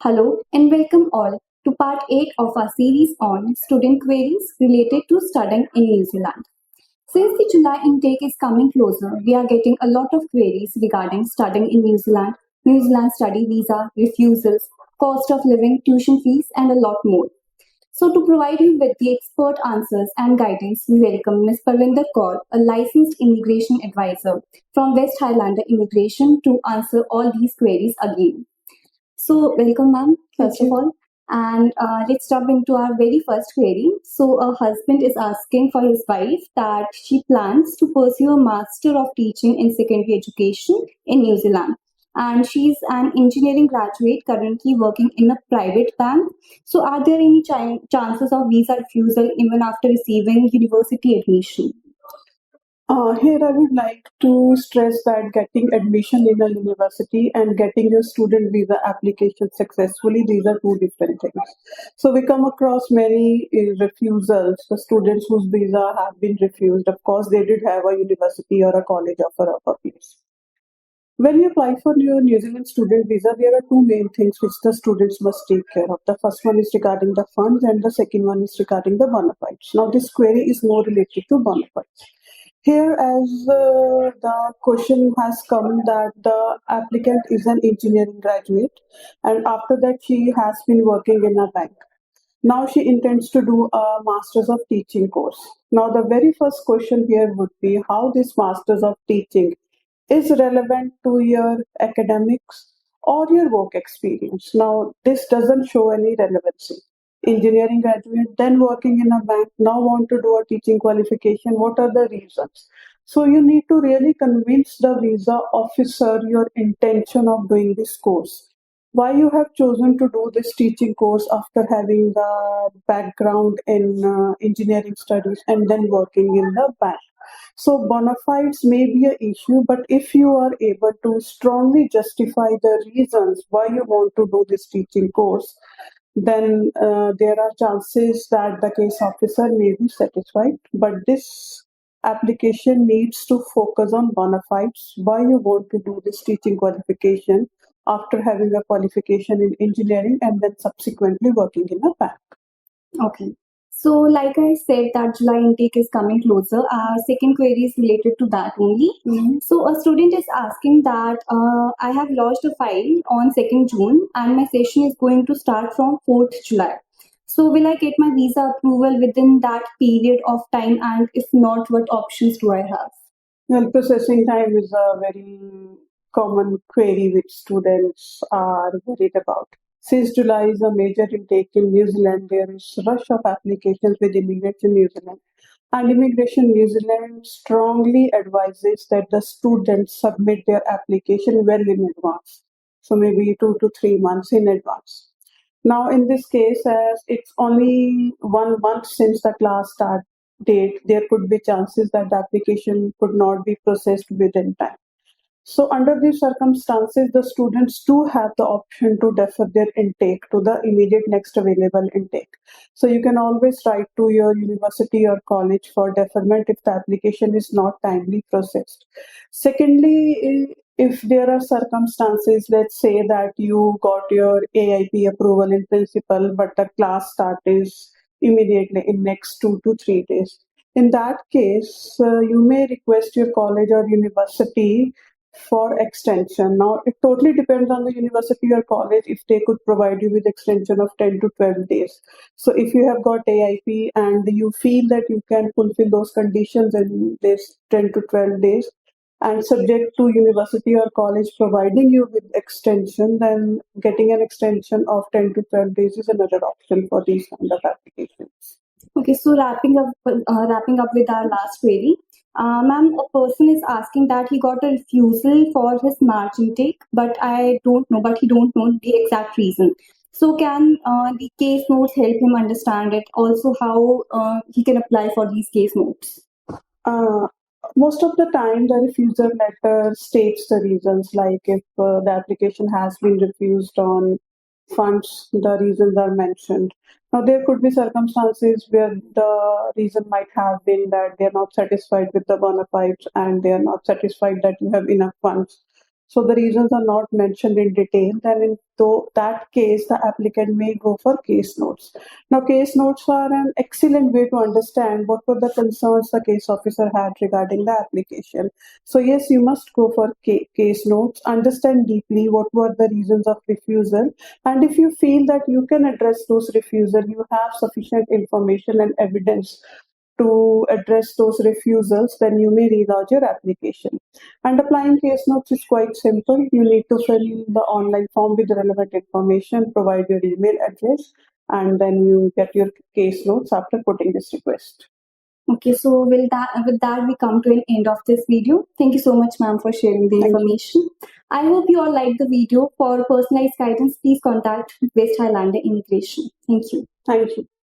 Hello and welcome all to part 8 of our series on student queries related to studying in New Zealand. Since the July intake is coming closer, we are getting a lot of queries regarding studying in New Zealand study visa, refusals, cost of living, tuition fees, and a lot more. So, to provide you with the expert answers and guidance, we welcome Ms. Parvinder Kaur, a licensed immigration advisor from West Highlander Immigration, to answer all these queries again. So, welcome, ma'am, first of all. And let's jump into our very first query. So, a husband is asking for his wife that she plans to pursue a Master of Teaching in Secondary Education in New Zealand. And she's an engineering graduate currently working in a private bank. So, are there any chances of visa refusal even after receiving university admission? Here, I would like to stress that getting admission in a university and getting your student visa application successfully, these are two different things. So, we come across many refusals, the students whose visa have been refused. Of course, they did have a university or a college offer of a place. When you apply for your New Zealand student visa, there are two main things which the students must take care of. The first one is regarding the funds, and the second one is regarding the bona fides. Now, this query is more related to bona fides. Here, as the question has come that the applicant is an engineering graduate, and after that, she has been working in a bank. Now she intends to do a Masters of Teaching course. Now, the very first question here would be how this Masters of Teaching is relevant to your academics or your work experience. Now, this doesn't show any relevancy. Engineering graduate, then working in a bank, now want to do a teaching qualification. What are the reasons? So, you need to really convince the visa officer your intention of doing this course. Why you have chosen to do this teaching course after having the background in engineering studies and then working in the bank. So bona fides may be an issue, but if you are able to strongly justify the reasons why you want to do this teaching course, then there are chances that the case officer may be satisfied. But this application needs to focus on bona fides, why you want to do this teaching qualification after having a qualification in engineering and then subsequently working in a bank. Okay. So, like I said, that July intake is coming closer. Our second query is related to that only. So, a student is asking that I have lodged a file on 2nd June and my session is going to start from 4th July. So, will I get my visa approval within that period of time? And if not, what options do I have? Well, processing time is a very common query which students are worried about. Since July is a major intake in New Zealand, there is rush of applications with Immigration New Zealand. And Immigration New Zealand strongly advises that the students submit their application well in advance. So maybe 2 to 3 months in advance. Now, in this case, as it's only 1 month since the class start date, there could be chances that the application could not be processed within time. So, under these circumstances, the students do have the option to defer their intake to the immediate next available intake. So, you can always write to your university or college for deferment if the application is not timely processed. Secondly, if there are circumstances, let's say that you got your AIP approval in principle, but the class start is immediately in next 2 to 3 days. In that case, you may request your college or university for extension. Now, it totally depends on the university or college if they could provide you with extension of 10 to 12 days. So, if you have got AIP and you feel that you can fulfill those conditions in this 10 to 12 days, and subject to university or college providing you with extension, then getting an extension of 10 to 12 days is another option for these kind of applications. Okay, so wrapping up with our last query. Ma'am, a person is asking that he got a refusal for his March intake, but he don't know the exact reason. So can the case notes help him understand it? Also, how he can apply for these case notes? Uh, Most of the time, the refusal letter states the reasons, like if the application has been refused on funds, the reasons are mentioned. Now, there could be circumstances where the reason might have been that they are not satisfied with the bona fides and they are not satisfied that you have enough funds. so the reasons are not mentioned in detail, then in that case, the applicant may go for case notes. Now, case notes are an excellent way to understand what were the concerns the case officer had regarding the application. So, yes, you must go for case notes, understand deeply what were the reasons of refusal, and if you feel that you can address those refusal, you have sufficient information and evidence to address those refusals, then you may relodge your application. And applying case notes is quite simple. You need to fill the online form with the relevant information, provide your email address, and then you get your case notes after putting this request. Okay, so with that we come to an end of this video. Thank you so much, ma'am, for sharing the Thank you. information. I hope you all liked the video. For personalized guidance, please contact West Highlander Immigration. Thank you. Thank you.